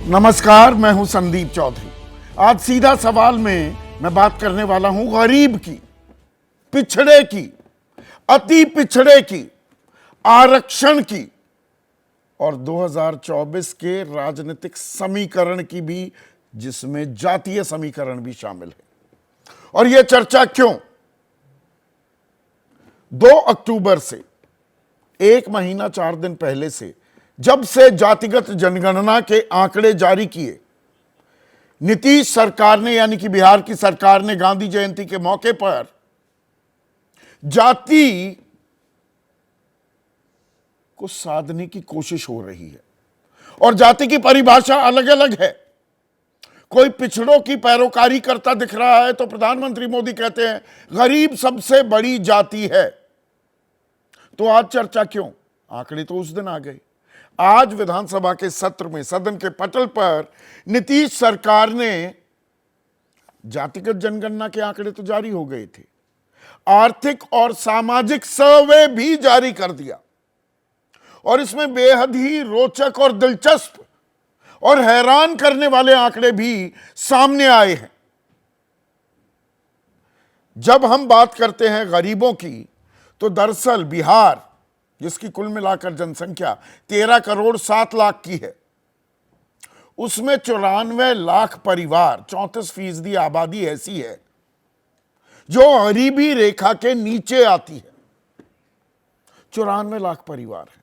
नमस्कार, मैं हूं संदीप चौधरी। आज सीधा सवाल में मैं बात करने वाला हूं गरीब की, पिछड़े की, अति पिछड़े की, आरक्षण की और 2024 के राजनीतिक समीकरण की भी, जिसमें जातीय समीकरण भी शामिल है। और यह चर्चा क्यों? 2 अक्टूबर से 1 महीना 4 दिन पहले से, जब से जातिगत जनगणना के आंकड़े जारी किए, नीतीश सरकार ने, यानी कि बिहार की सरकार ने, गांधी जयंती के मौके पर जाति को साधने की कोशिश हो रही है। और जाति की परिभाषा अलग अलग है। कोई पिछड़ों की पैरोकारी करता दिख रहा है तो प्रधानमंत्री मोदी कहते हैं गरीब सबसे बड़ी जाति है। तो आज चर्चा क्यों? आंकड़े तो उस दिन आ गए। आज विधानसभा के सत्र में, सदन के पटल पर नीतीश सरकार ने, जातिगत जनगणना के आंकड़े तो जारी हो गए थे, आर्थिक और सामाजिक सर्वे भी जारी कर दिया। और इसमें बेहद ही रोचक और दिलचस्प और हैरान करने वाले आंकड़े भी सामने आए हैं। जब हम बात करते हैं गरीबों की, तो दरअसल बिहार, जिसकी कुल मिलाकर जनसंख्या 13 करोड़ 7 लाख की है, उसमें 94 लाख परिवार, 34% आबादी ऐसी है जो गरीबी रेखा के नीचे आती है। 94 लाख परिवार है।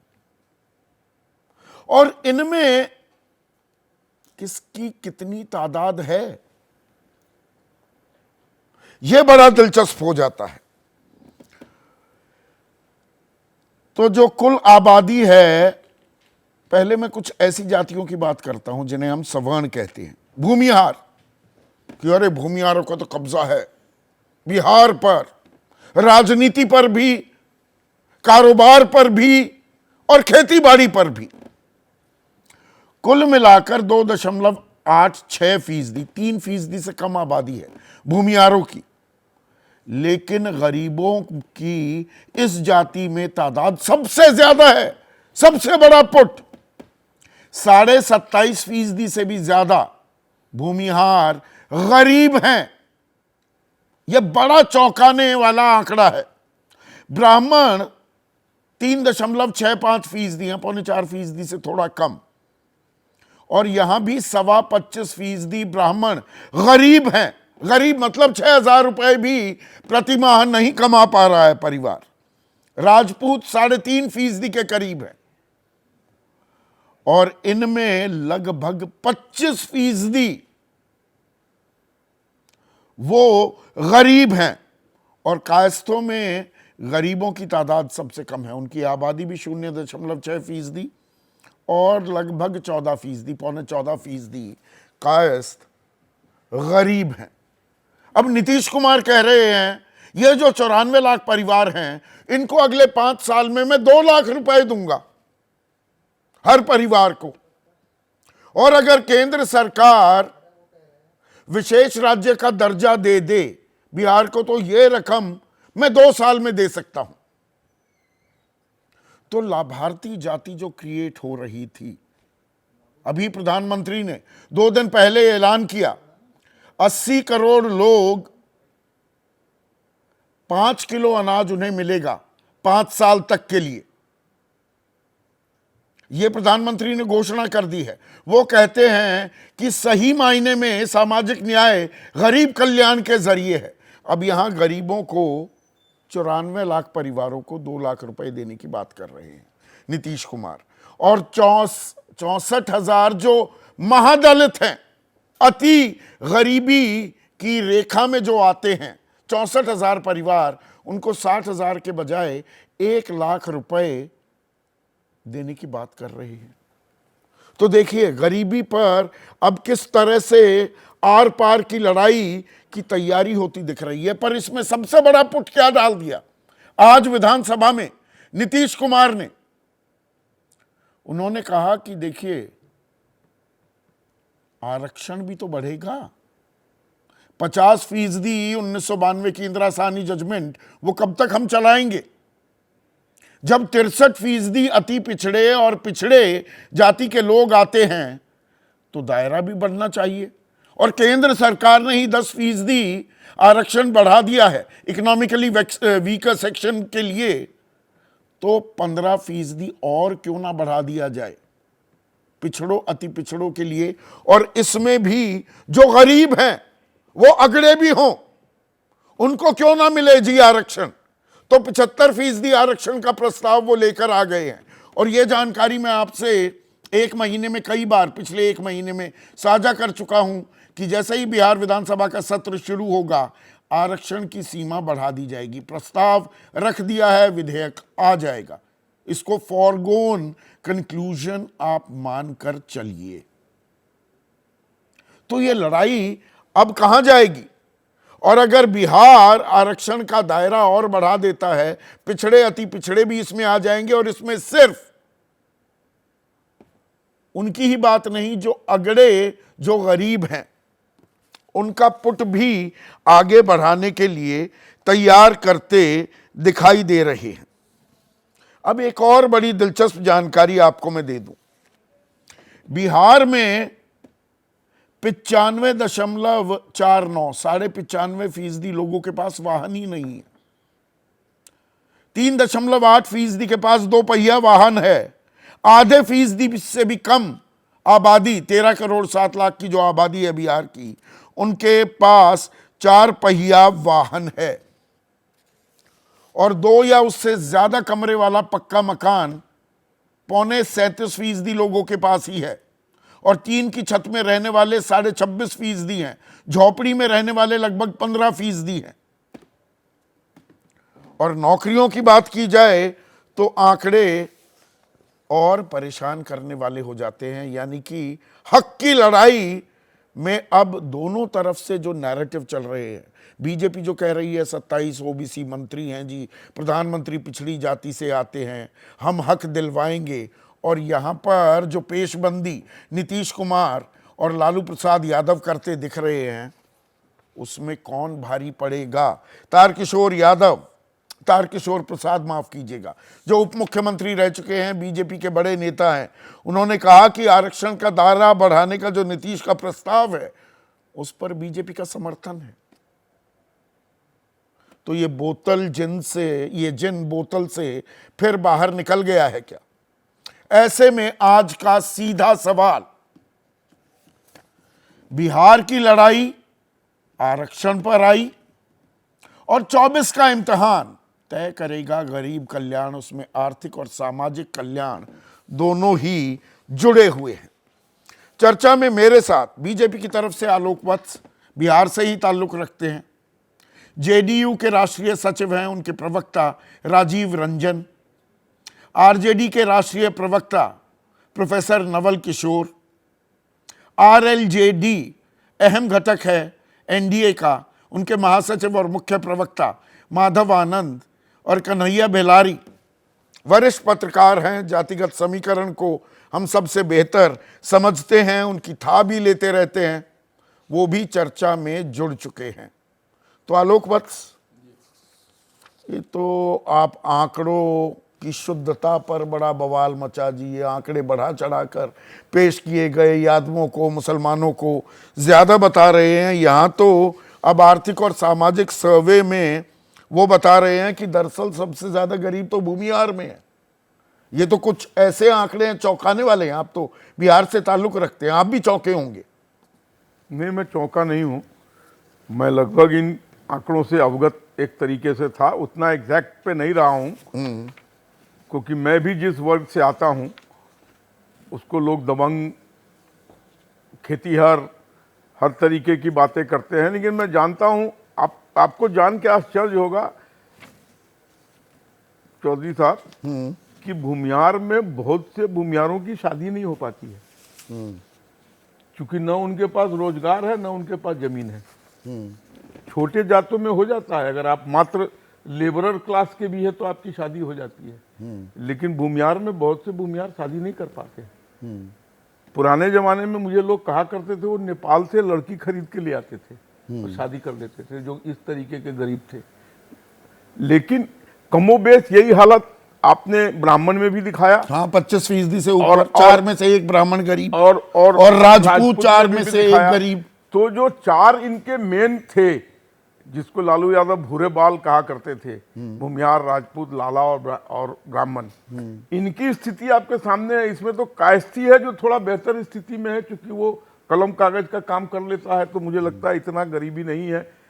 और इनमें किसकी कितनी तादाद है, यह बड़ा दिलचस्प हो जाता है। तो जो कुल आबादी है, पहले मैं कुछ ऐसी जातियों की बात करता हूं जिन्हें हम सवर्ण कहते हैं। भूमिहार, कि अरे भूमिहारों का तो कब्जा है बिहार पर, राजनीति पर भी, कारोबार पर भी और खेती बाड़ी पर भी। कुल मिलाकर 2.86%, 3% से कम आबादी है भूमिहारों की। लेकिन गरीबों की इस जाति में तादाद सबसे ज्यादा है। सबसे बड़ा पुट, 27.5% से भी ज्यादा भूमिहार गरीब हैं। यह बड़ा चौंकाने वाला आंकड़ा है। ब्राह्मण 3.65% हैं, 4.25% से थोड़ा कम। और यहां भी 25.25% ब्राह्मण गरीब हैं। गरीब मतलब 6,000 रुपए भी प्रतिमाह नहीं कमा पा रहा है परिवार। राजपूत 3.5% के करीब है। और इनमें लगभग 25% वो गरीब हैं। और कायस्थों में गरीबों की तादाद सबसे कम है। उनकी आबादी भी 0.6% और लगभग 14%, 14.25% कायस्थ गरीब हैं। अब नीतीश कुमार कह रहे हैं ये जो 94 लाख परिवार हैं, इनको अगले 5 साल में मैं 2 लाख रुपए दूंगा हर परिवार को। और अगर केंद्र सरकार विशेष राज्य का दर्जा दे दे बिहार को, तो ये रकम मैं 2 साल में दे सकता हूं। तो लाभार्थी जाति जो क्रिएट हो रही थी, अभी प्रधानमंत्री ने 2 दिन पहले ऐलान किया 80 करोड़ लोग, 5 किलो अनाज उन्हें मिलेगा 5 साल तक के लिए। यह प्रधानमंत्री ने घोषणा कर दी है। वो कहते हैं कि सही मायने में सामाजिक न्याय गरीब कल्याण के जरिए है। अब यहां गरीबों को, 94 लाख परिवारों को 2 लाख रुपए देने की बात कर रहे हैं नीतीश कुमार। और 64,000 जो महादलित हैं, अति गरीबी की रेखा में जो आते हैं, 64,000 परिवार, उनको 60,000 के बजाय 1 लाख रुपए देने की बात कर रहे हैं। तो देखिए गरीबी पर अब किस तरह से आर पार की लड़ाई की तैयारी होती दिख रही है। पर इसमें सबसे बड़ा पुट क्या डाल दिया आज विधानसभा में नीतीश कुमार ने? उन्होंने कहा कि देखिए आरक्षण भी तो बढ़ेगा। 50% 1992 की इंदिरा साहनी जजमेंट, वो कब तक हम चलाएंगे? जब 63% अति पिछड़े और पिछड़े जाति के लोग आते हैं तो दायरा भी बढ़ना चाहिए। और केंद्र सरकार ने ही 10% आरक्षण बढ़ा दिया है इकोनॉमिकली वीकर सेक्शन के लिए, तो 15% और क्यों ना बढ़ा दिया जाए पिछड़ों अति पिछड़ों के लिए। और इसमें भी जो गरीब हैं वो अगड़े भी हों, उनको क्यों ना मिले जी आरक्षण। तो 75% आरक्षण का प्रस्ताव वो लेकर आ गए हैं। और ये जानकारी मैं आपसे एक महीने में कई बार पिछले एक महीने में साझा कर चुका हूं कि जैसे ही बिहार विधानसभा का सत्र शुरू होगा आरक्षण की सीमा बढ़ा दी जाएगी। प्रस्ताव रख दिया है, विधेयक आ जाएगा। इसको फॉरगोन कंक्लूजन आप मानकर चलिए। तो ये लड़ाई अब कहां जाएगी? और अगर बिहार आरक्षण का दायरा और बढ़ा देता है, पिछड़े अति पिछड़े भी इसमें आ जाएंगे। और इसमें सिर्फ उनकी ही बात नहीं, जो अगड़े जो गरीब हैं उनका पुट भी आगे बढ़ाने के लिए तैयार करते दिखाई दे रहे हैं। अब एक और बड़ी दिलचस्प जानकारी आपको मैं दे दूं। बिहार में 95.49 95% लोगों के पास वाहन ही नहीं है। 3.8% के पास 2 पहिया वाहन है। आधे फीसदी से भी कम आबादी, 13 करोड़ 7 लाख की जो आबादी है बिहार की, उनके पास 4 पहिया वाहन है। और 2 या उससे ज्यादा कमरे वाला पक्का मकान 37.5% लोगों के पास ही है। और 3 की छत में रहने वाले 26.5% हैं। झोपड़ी में रहने वाले लगभग 15% हैं। और नौकरियों की बात की जाए तो आंकड़े और परेशान करने वाले हो जाते हैं। यानी कि हक की लड़ाई में अब दोनों तरफ से जो नैरेटिव चल रहे हैं, बीजेपी जो कह रही है 27 ओबीसी मंत्री हैं जी, प्रधानमंत्री पिछड़ी जाति से आते हैं, हम हक दिलवाएंगे। और यहाँ पर जो पेशबंदी नीतीश कुमार और लालू प्रसाद यादव करते दिख रहे हैं, उसमें कौन भारी पड़ेगा? तारकिशोर प्रसाद माफ कीजिएगा, जो उप मुख्यमंत्री रह चुके हैं, बीजेपी के बड़े नेता हैं, उन्होंने कहा कि आरक्षण का दायरा बढ़ाने का जो नीतीश का प्रस्ताव है उस पर बीजेपी का समर्थन है। तो ये जिन बोतल से फिर बाहर निकल गया है क्या? ऐसे में आज का सीधा सवाल, बिहार की लड़ाई आरक्षण पर आई और 24 का इम्तिहान तय करेगा गरीब कल्याण। उसमें आर्थिक और सामाजिक कल्याण दोनों ही जुड़े हुए हैं। चर्चा में मेरे साथ बीजेपी की तरफ से आलोक वत्स, बिहार से ही ताल्लुक रखते हैं, जेडीयू के राष्ट्रीय सचिव हैं, उनके प्रवक्ता राजीव रंजन, आरजेडी के राष्ट्रीय प्रवक्ता प्रोफेसर नवल किशोर, आरएलजेडी अहम घटक है एनडीए का, उनके महासचिव और मुख्य प्रवक्ता माधव आनंद, और कन्हैया बेलारी वरिष्ठ पत्रकार हैं, जातिगत समीकरण को हम सबसे बेहतर समझते हैं, उनकी था भी लेते रहते हैं, वो भी चर्चा में जुड़ चुके हैं। तो आलोक वत्स, ये तो आप आंकड़ों की शुद्धता पर बड़ा बवाल मचा जी, ये आंकड़े बढ़ा चढ़ाकर पेश किए गए, यादवों को मुसलमानों को ज्यादा बता रहे हैं। यहाँ तो अब आर्थिक और सामाजिक सर्वे में वो बता रहे हैं कि दरअसल सबसे ज्यादा गरीब तो भूमिहार में है। ये तो कुछ ऐसे आंकड़े हैं चौंकाने वाले हैं। आप तो बिहार से ताल्लुक रखते हैं, आप भी चौंके होंगे। नहीं, मैं चौंका नहीं हूं, मैं लगभग इन आंकड़ों से अवगत एक तरीके से था, उतना एग्जैक्ट पे नहीं रहा हूं, क्योंकि मैं भी जिस वर्ग से आता हूं उसको लोग दबंग, खेतीहर, हर तरीके की बातें करते हैं। लेकिन मैं जानता हूं, आपको जान के आश्चर्य होगा चौधरी साहब, कि भूमिहार में बहुत से भूमिहारों की शादी नहीं हो पाती है, क्योंकि न उनके पास रोजगार है, न उनके पास जमीन है। छोटे जातों में हो जाता है, अगर आप मात्र लेबरर क्लास के भी है तो आपकी शादी हो जाती है, लेकिन भूमिहार में बहुत से भूमिहार शादी नहीं कर पाते। पुराने जमाने में मुझे लोग कहा करते थे वो नेपाल से लड़की खरीद के ले आते थे और शादी कर देते थे, जो इस तरीके के गरीब थे। लेकिन कमोबेश यही हालत आपने ब्राह्मण में भी दिखाया, हाँ 25% से ऊपर, और- 4 में से 1 ब्राह्मण गरीब, और राजपूत 4 में भी से 1 दिखाया। गरीब। तो जो 4 इनके मेन थे, जिसको लालू यादव भूरे बाल कहा करते थे, भूमियार, राजपूत, लाला और ब्राह्मण, इनकी स्थिति आपके सामने है। इसमें तो कायस्थी है जो थोड़ा बेहतर स्थिति में है, क्योंकि वो कलम कागज का काम कर लेता है, तो मुझे लगता है इतना गरीबी नहीं है।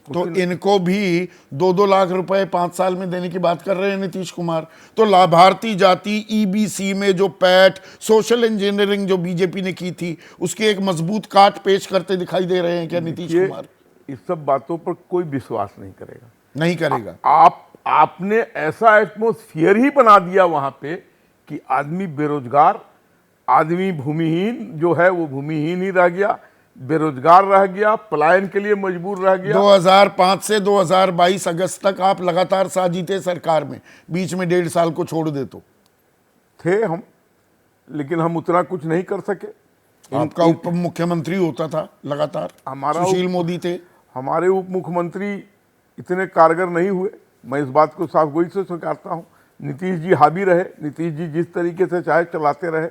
तो इनको भी 2-2 लाख रुपए 5 साल में देने की बात कर रहे हैं नीतीश कुमार। तो लाभार्थी जाति ईबीसी में जो पैठ सोशल इंजीनियरिंग जो बीजेपी ने की थी, उसकी एक मजबूत काट पेश करते दिखाई दे रहे हैं क्या नीतीश ये कुमार? इस सब बातों पर कोई विश्वास नहीं करेगा। नहीं करेगा। आपने ऐसा एटमोस्फियर ही बना दिया वहां पे कि आदमी बेरोजगार, आदमी भूमिहीन जो है वो भूमिहीन ही रह गया, बेरोजगार रह गया, पलायन के लिए मजबूर रह गया। 2005 से 2022 अगस्त तक आप लगातार साथ जीते सरकार में, बीच में 1.5 साल को छोड़ दे तो थे हम, लेकिन हम उतना कुछ नहीं कर सके। आपका उप मुख्यमंत्री होता था लगातार, हमारा सुशील मोदी थे। हमारे उप मुख्यमंत्री इतने कारगर नहीं हुए, मैं इस बात को साफ गोई से स्वीकारता हूँ। नीतीश जी हावी रहे, नीतीश जी जिस तरीके से चाहे चलाते रहे।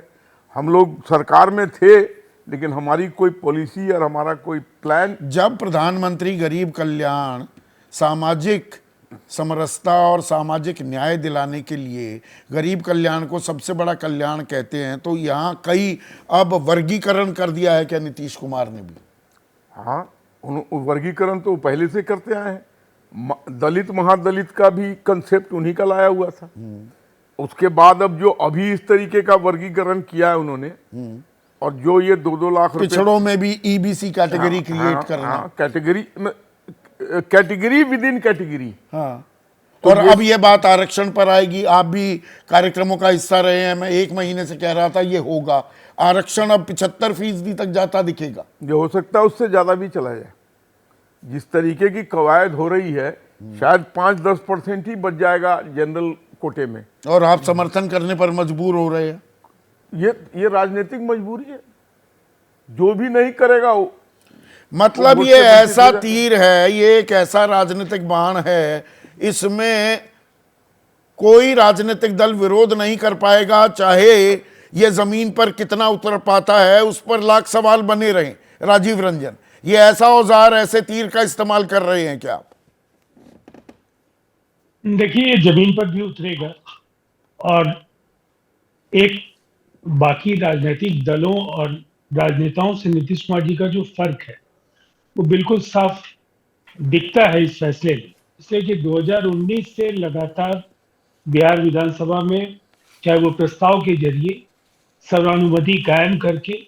हम लोग सरकार में थे, लेकिन हमारी कोई पॉलिसी और हमारा कोई प्लान। जब प्रधानमंत्री गरीब कल्याण, सामाजिक समरसता और सामाजिक न्याय दिलाने के लिए गरीब कल्याण को सबसे बड़ा कल्याण कहते हैं, तो यहाँ कई अब वर्गीकरण कर दिया है क्या नीतीश कुमार ने भी? हाँ, वर्गीकरण तो पहले से करते आए हैं। दलित महादलित का भी कंसेप्ट उन्हीं का लाया हुआ था। उसके बाद अब जो अभी इस तरीके का वर्गीकरण किया है उन्होंने, और जो ये 2-2 लाख रुपए, पिछड़ों में भी ईबीसी कैटेगरी क्रिएट करना। Category with in category. हाँ, और अब ये बात आरक्षण पर आएगी। आप भी कार्यक्रमों का हिस्सा रहे हैं, मैं 1 महीने से कह रहा था ये होगा। आरक्षण अब 75% तक जाता दिखेगा। जो हो सकता है उससे ज्यादा भी चला जाए। जिस तरीके की कवायद हो रही है, शायद 5-10% ही बच जाएगा जनरल कोटे में। और आप समर्थन करने पर मजबूर हो रहे हैं। ये राजनीतिक मजबूरी है। जो भी नहीं करेगा वो, मतलब ये ऐसा तीर है, ये एक ऐसा राजनीतिक बाण है, इसमें कोई राजनीतिक दल विरोध नहीं कर पाएगा, चाहे ये जमीन पर कितना उतर पाता है उस पर लाख सवाल बने रहें। राजीव रंजन, ये ऐसा औजार, ऐसे तीर का इस्तेमाल कर रहे हैं क्या आप? देखिए, जमीन पर भी उतरेगा, और एक बाकी राजनीतिक दलों और राजनेताओं से नीतीश कुमार जी का जो फर्क है वो बिल्कुल साफ दिखता है इस फैसले में। इसलिए कि 2019 से लगातार बिहार विधानसभा में, चाहे वो प्रस्ताव के जरिए सर्वानुमति कायम करके,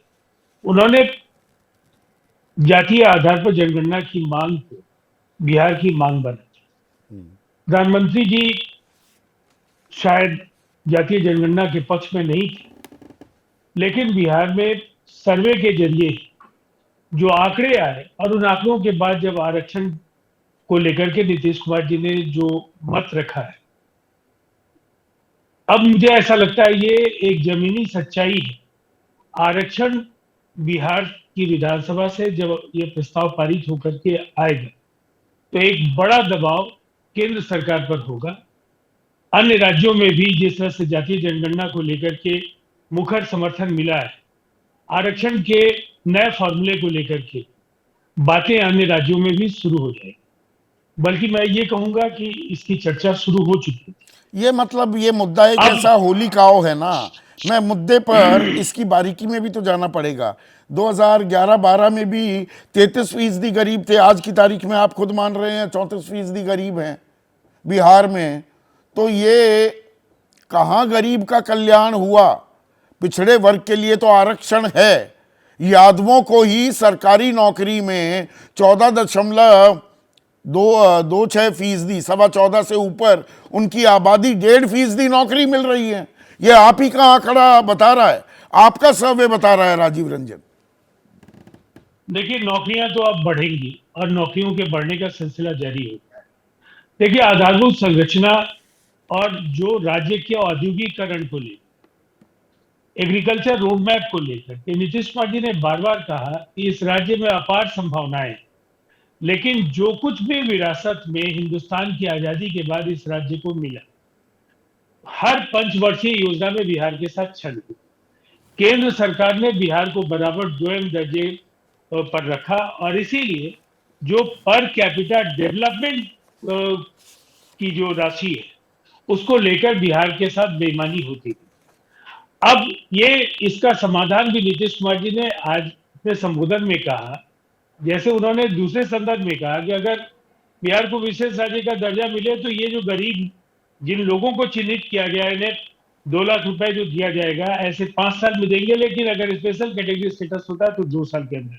उन्होंने जातीय आधार पर जनगणना की मांग को बिहार की मांग बना। प्रधानमंत्री जी शायद जातीय जनगणना के पक्ष में नहीं थे, लेकिन बिहार में सर्वे के जरिए जो आंकड़े आए, और उन आंकड़ों के बाद जब आरक्षण को लेकर के नीतीश कुमार जी ने जो मत रखा है, अब मुझे ऐसा लगता है ये एक जमीनी सच्चाई है। आरक्षण बिहार की विधानसभा से जब ये प्रस्ताव पारित होकर के आएगा, तो एक बड़ा दबाव केंद्र सरकार पर होगा। अन्य राज्यों में भी जिस तरह से जातीय जनगणना को लेकर के मुखर समर्थन मिला है, आरक्षण के नए फॉर्मूले को लेकर के बातें अन्य राज्यों में भी शुरू हो जाएगी। बल्कि मैं ये कहूंगा कि इसकी चर्चा शुरू हो चुकी है। ये मतलब ये मुद्दा एक ऐसा होली काओ है ना, मैं मुद्दे पर इसकी बारीकी में भी तो जाना पड़ेगा। 2011-12 में भी 33% गरीब थे, आज की तारीख में आप खुद मान रहे हैं 34% गरीब हैं बिहार में। तो ये कहाँ गरीब का कल्याण हुआ? पिछड़े वर्ग के लिए तो आरक्षण है। यादवों को ही सरकारी नौकरी में 14.26%, 14.25% से ऊपर उनकी आबादी 1.5% नौकरी मिल रही है। ये आप ही का आंकड़ा बता रहा है, आपका सर्वे बता रहा है राजीव रंजन। देखिए, नौकरियां तो अब बढ़ेंगी और नौकरियों के बढ़ने का सिलसिला जारी होगा है। देखिए, आधारभूत संरचना और जो राज्य के औद्योगिकरण को लेकर, एग्रीकल्चर रोड मैप को लेकर के नीतीश कुमार जी ने बार बार कहा कि इस राज्य में अपार संभावनाएं, लेकिन जो कुछ भी विरासत में हिंदुस्तान की आजादी के बाद इस राज्य को मिला, हर पंचवर्षीय योजना में बिहार के साथ छल हुई। केंद्र सरकार ने बिहार को बराबर 2 दर्जे पर रखा और इसीलिए जो पर कैपिटा डेवलपमेंट की जो राशि है उसको लेकर बिहार के साथ बेईमानी होती थी। अब ये इसका समाधान भी नीतीश कुमार जी ने आज अपने संबोधन में कहा, जैसे उन्होंने दूसरे संदर्भ में कहा कि अगर बिहार को विशेष राज्य का दर्जा मिले तो ये जो गरीब जिन लोगों को चिन्हित किया गया है इन्हें 2 लाख रुपए जो दिया जाएगा ऐसे 5 साल में देंगे, लेकिन अगर स्पेशल कैटेगरी स्टेटस होता है तो 2 साल के अंदर।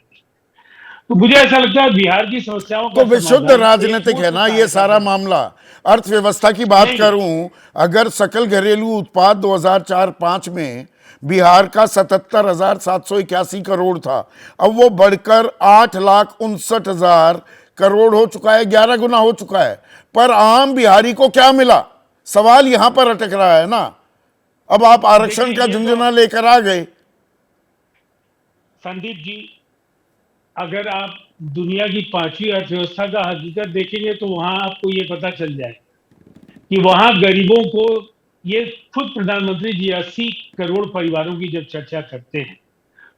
तो मुझे ऐसा लगता है बिहार की समस्याओं का तो विशुद्ध समाधान राजनीतिक है ना ये सारा मामला। अर्थव्यवस्था की बात नहीं। करूं, अगर सकल घरेलू उत्पाद 2004-05 में बिहार का 77,781 करोड़ था, अब वो बढ़कर 8,59,000 करोड़ हो चुका है, 11 गुना हो चुका है। पर आम बिहारी को क्या मिला, सवाल यहां पर अटक रहा है ना। अब आप आरक्षण देखिए, का ये तो- झुंझुना लेकर आ गए। संदीप जी, अगर आप दुनिया की 5वीं अर्थव्यवस्था का हकीकत देखेंगे तो वहां आपको ये पता चल जाए कि वहां गरीबों को, ये खुद प्रधानमंत्री जी 80 करोड़ परिवारों की जब चर्चा करते हैं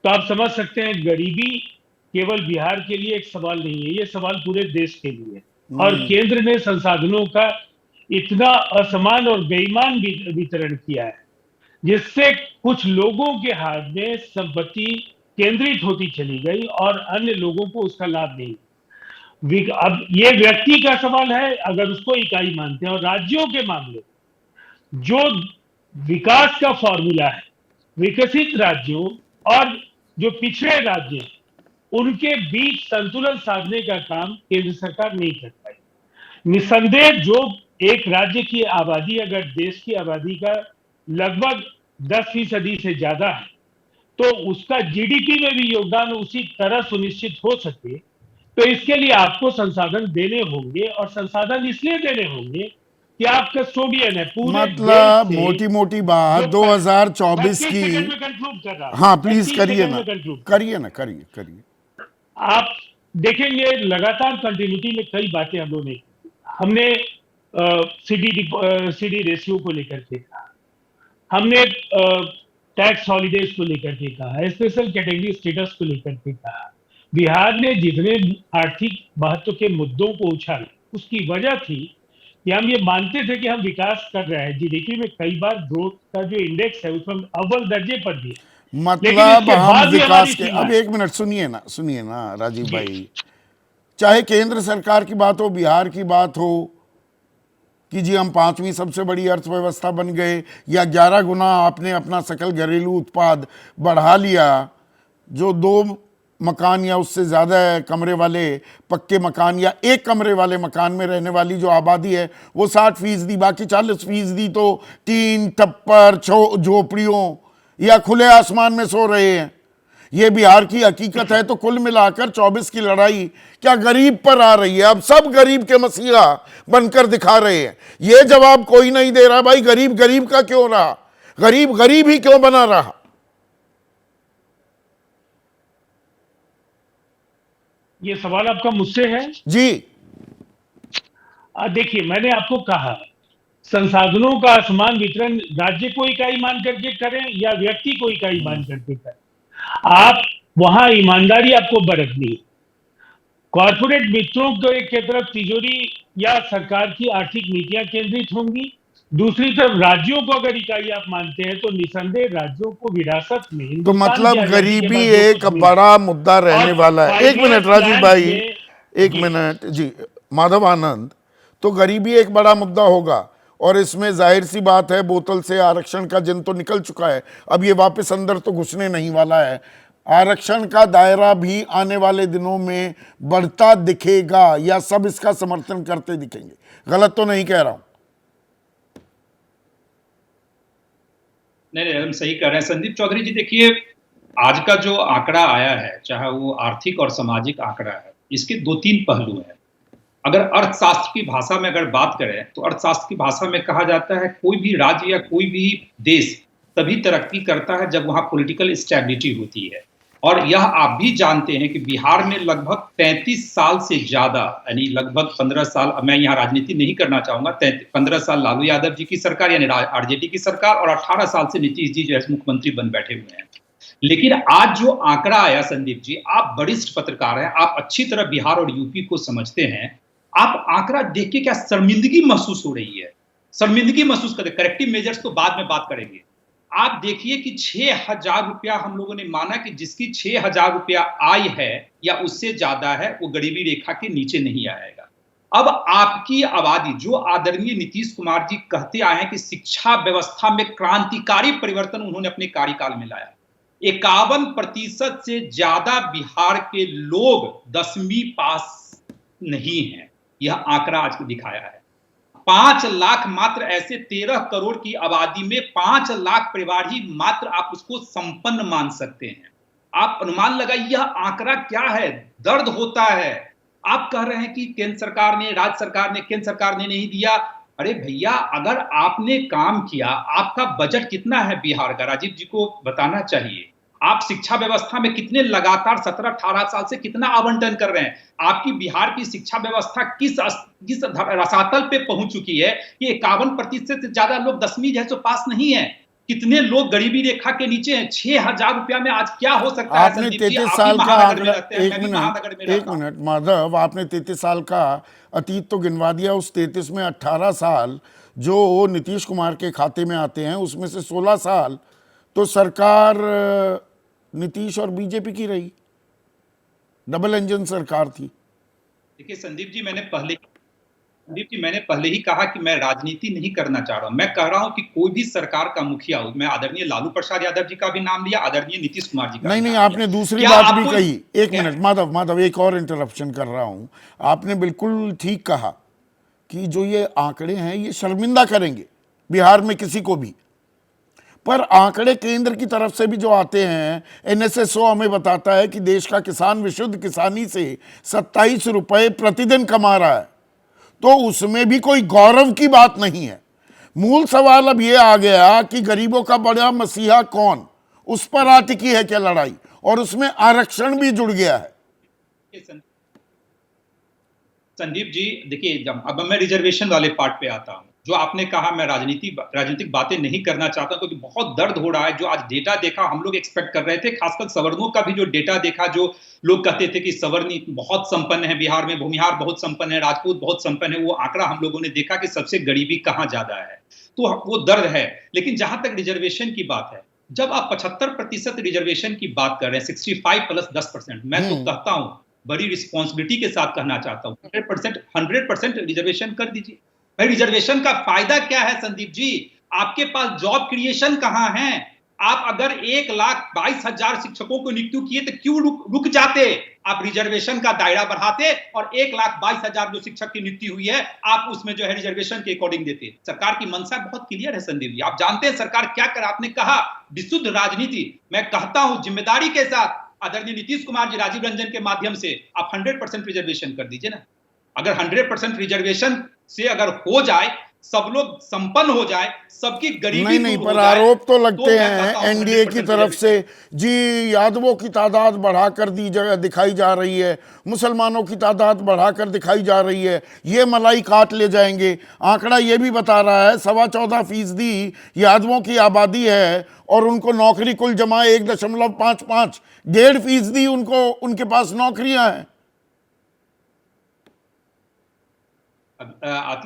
तो आप समझ सकते हैं गरीबी केवल बिहार के लिए एक सवाल नहीं है, ये सवाल पूरे देश के लिए है। और केंद्र ने संसाधनों का इतना असमान और बेईमान वितरण किया है जिससे कुछ लोगों के हाथ में संपत्ति केंद्रित होती चली गई और अन्य लोगों को उसका लाभ नहीं। अब ये व्यक्ति का सवाल है अगर उसको इकाई मानते हैं, और राज्यों के मामले जो विकास का फॉर्मूला है, विकसित राज्यों और जो पिछड़े राज्य हैं, उनके बीच संतुलन साधने का काम केंद्र सरकार नहीं कर पाई। निसंदेह जो एक राज्य की आबादी अगर देश की आबादी का लगभग 10% से ज्यादा है तो उसका जीडीपी में भी योगदान उसी तरह सुनिश्चित हो सके, तो इसके लिए आपको संसाधन देने होंगे, और संसाधन इसलिए देने होंगे कि आप कस्टोडियन है पूरे मतलब देश से। मोटी मोटी बात 2024 की। में कंक्लूड कर रहा हूं। हाँ प्लीज 30 करिए सेकंड ना, में conclude। करिए ना, करिए करिए। आप देखेंगे लगातार कंटिन्यूटी में कई बातें हम लोगों ने की। हमने सीडी रेशियो को लेकर के कहा, हमने टैक्स हॉलीडेज को लेकर के कहा, स्पेशल कैटेगरी स्टेटस को लेकर के कहा। बिहार ने जितने आर्थिक महत्व के मुद्दों को उछाला उसकी वजह थी कि हम ये मानते थे कि हम विकास कर रहे हैं। जीडीपी में कई बार ग्रोथ का जो इंडेक्स है उसमें अव्वल दर्जे पर भी है। मतलब हम विकास के, अब एक मिनट सुनिए ना राजीव भाई, चाहे केंद्र सरकार की बात हो, बिहार की बात हो कि जी हम 5वीं सबसे बड़ी अर्थव्यवस्था बन गए, या 11 गुना आपने अपना सकल घरेलू उत्पाद बढ़ा लिया, जो 2 मकान या उससे ज़्यादा कमरे वाले पक्के मकान या 1 कमरे वाले मकान में रहने वाली जो आबादी है वो 60%, बाकी 40% तो टीन टप्पर झोपड़ियों या खुले आसमान में सो रहे हैं। ये बिहार की हकीकत है। तो कुल मिलाकर 24 की लड़ाई क्या गरीब पर आ रही है? अब सब गरीब के मसीहा बनकर दिखा रहे हैं। ये जवाब कोई नहीं दे रहा भाई, गरीब गरीब का क्यों रहा, गरीब गरीब ही क्यों बना रहा? ये सवाल आपका मुझसे है जी। देखिए, मैंने आपको कहा संसाधनों का असमान वितरण राज्य को इकाई मान करके करें या व्यक्ति को इकाई मान करके करें, आप वहां ईमानदारी आपको बरतनी है। कॉर्पोरेट मित्रों के तरफ तिजोरी या सरकार की आर्थिक नीतियां केंद्रित होंगी, दूसरी तरफ राज्यों को अगर इकाई आप मानते हैं तो निसंदेह राज्यों को विरासत में तो मतलब गरीबी एक बड़ा मुद्दा रहने वाला है। एक मिनट राजीव भाई, एक मिनट जी, माधव आनंद, तो गरीबी एक बड़ा मुद्दा होगा और इसमें जाहिर सी बात है बोतल से आरक्षण का जिन तो निकल चुका है, अब ये वापस अंदर तो घुसने नहीं वाला है। आरक्षण का दायरा भी आने वाले दिनों में बढ़ता दिखेगा या सब इसका समर्थन करते दिखेंगे? गलत तो नहीं कह रहा हूं? नहीं, हम सही कह रहे हैं संदीप चौधरी जी। देखिए, आज का जो आंकड़ा आया है, चाहे वो आर्थिक और सामाजिक आंकड़ा है, इसके 2-3 पहलू हैं। अगर अर्थशास्त्र की भाषा में अगर बात करें तो अर्थशास्त्र की भाषा में कहा जाता है कोई भी राज्य या कोई भी देश तभी तरक्की करता है जब वहां पॉलिटिकल स्टेबिलिटी होती है। और यह आप भी जानते हैं कि बिहार में लगभग 33 साल से ज्यादा, यानी लगभग 15 साल, मैं यहाँ राजनीति नहीं करना चाहूंगा, 15 साल लालू यादव जी की सरकार यानी आरजेडी की सरकार, और 18 साल से नीतीश जी जो है मुख्यमंत्री बन बैठे हुए हैं। लेकिन आज जो आंकड़ा आया, संदीप जी, आप वरिष्ठ पत्रकार हैं, आप अच्छी तरह बिहार और यूपी को समझते हैं, आप आंकड़ा देख के क्या शर्मिंदगी महसूस हो रही है? शर्मिंदगी महसूस करें, करेक्टिव मेजर्स तो बाद में बात करेंगे। आप देखिए कि 6,000 रुपया हम लोगों ने माना कि जिसकी 6,000 रुपया आय है या उससे ज्यादा है, वो गरीबी रेखा के नीचे नहीं आएगा। अब आपकी आबादी, जो आदरणीय नीतीश कुमार जी कहते आए हैं कि शिक्षा व्यवस्था में क्रांतिकारी परिवर्तन उन्होंने अपने कार्यकाल में लाया, 51% से ज्यादा बिहार के लोग 10वीं पास नहीं है, यह आंकड़ा आज दिखाया है। 5 लाख मात्र ऐसे 13 करोड़ की आबादी में 5 लाख परिवार ही मात्र आप उसको संपन्न मान सकते हैं। आप अनुमान लगाइए यह आंकड़ा क्या है, दर्द होता है। आप कह रहे हैं कि केंद्र सरकार ने, राज्य सरकार ने, केंद्र सरकार ने नहीं दिया। अरे भैया, अगर आपने काम किया, आपका बजट कितना है बिहार का, राजीव जी को बताना चाहिए। आप शिक्षा व्यवस्था में कितने लगातार 17-18 साल से कितना आवंटन कर रहे हैं? आपकी बिहार की शिक्षा व्यवस्था किस रसातल पे पहुंच चुकी है कि 51% से ज्यादा लोग 10वीं जो है सो पास नहीं है। कितने लोग गरीबी रेखा के नीचे हैं। 6,000 रुपया में आज क्या हो सकता है? आपने 33 साल का आंकड़ा, एक मिनट माधव, आपने 33 साल का अतीत तो गिनवा दिया। उस 33 में 18 साल जो नीतीश कुमार के खाते में आते हैं, उसमें से 16 साल तो सरकार नीतीश और बीजेपी की रही, डबल इंजन सरकार थी। देखिए संदीप जी, मैंने पहले ही कहा कि मैं राजनीति नहीं करना चाह रहा हूं। मैं कह रहा हूं कि कोई भी सरकार का मुखिया हो, मैं आदरणीय लालू प्रसाद यादव जी का भी नाम लिया, आदरणीय नीतीश कुमार जी का नहीं, आपने दूसरी बात भी कही। एक मिनट माधव, एक और इंटरप्शन कर रहा हूं। आपने बिल्कुल ठीक कहा कि जो ये आंकड़े हैं ये शर्मिंदा करेंगे बिहार में किसी को भी, पर आंकड़े केंद्र की तरफ से भी जो आते हैं, NSSO हमें बताता है कि देश का किसान विशुद्ध किसानी से 27 रुपए प्रतिदिन कमा रहा है, तो उसमें भी कोई गौरव की बात नहीं है। मूल सवाल अब यह आ गया कि गरीबों का बड़ा मसीहा कौन, उस पर आ टिकी है क्या लड़ाई, और उसमें आरक्षण भी जुड़ गया है। संदीप जी देखिए, अब मैं रिजर्वेशन वाले पार्ट पे आता हूं। जो आपने कहा, मैं राजनीतिक बातें नहीं करना चाहता क्योंकि बहुत दर्द हो रहा है। जो आज डेटा देखा, हम लोग एक्सपेक्ट कर रहे थे, खासकर सवर्णों का भी जो डेटा देखा, जो लोग कहते थे कि सवर्णी बहुत संपन्न है बिहार में, भूमिहार बहुत संपन्न है, राजपूत बहुत संपन्न है, वो आंकड़ा हम लोगों ने देखा कि सबसे गरीबी कहां ज्यादा है, तो वो दर्द है। लेकिन जहां तक रिजर्वेशन की बात है, जब आप 75% रिजर्वेशन की बात कर रहे हैं, 65 प्लस 10%, मैं तो कहता हूं, बड़ी रिस्पॉन्सिबिलिटी के साथ कहना चाहता हूं, 100% रिजर्वेशन कर दीजिए। भाई, रिजर्वेशन का फायदा क्या है संदीप जी? आपके पास जॉब क्रिएशन कहां है? आप अगर 1,22,000 शिक्षकों को नियुक्त किए तो क्यों रुक जाते? आप रिजर्वेशन का दायरा बढ़ाते और 1,22,000 जो शिक्षक की नियुक्ति हुई है, आप उसमें जो है रिजर्वेशन के अकॉर्डिंग देते। सरकार की मंशा बहुत क्लियर है संदीप जी, आप जानते हैं सरकार क्या कर। आपने कहा विशुद्ध राजनीति, मैं कहता हूं जिम्मेदारी के साथ, आदरणीय नीतीश कुमार जी, राजीव रंजन के माध्यम से आप 100% रिजर्वेशन कर दीजिए ना। अगर 100% रिजर्वेशन से अगर हो जाए, सब लोग संपन्न हो जाए, सबकी गरीबी नहीं, पर आरोप तो लगते हैं एनडीए की तरफ से जी, यादवों की तादाद बढ़ाकर दिखाई जा रही है, मुसलमानों की तादाद बढ़ाकर दिखाई जा रही है, ये मलाई काट ले जाएंगे। आंकड़ा ये भी बता रहा है 14.25% यादवों की आबादी है और उनको नौकरी कुल जमा 1.55, 1.5% उनको उनके पास नौकरियां हैं।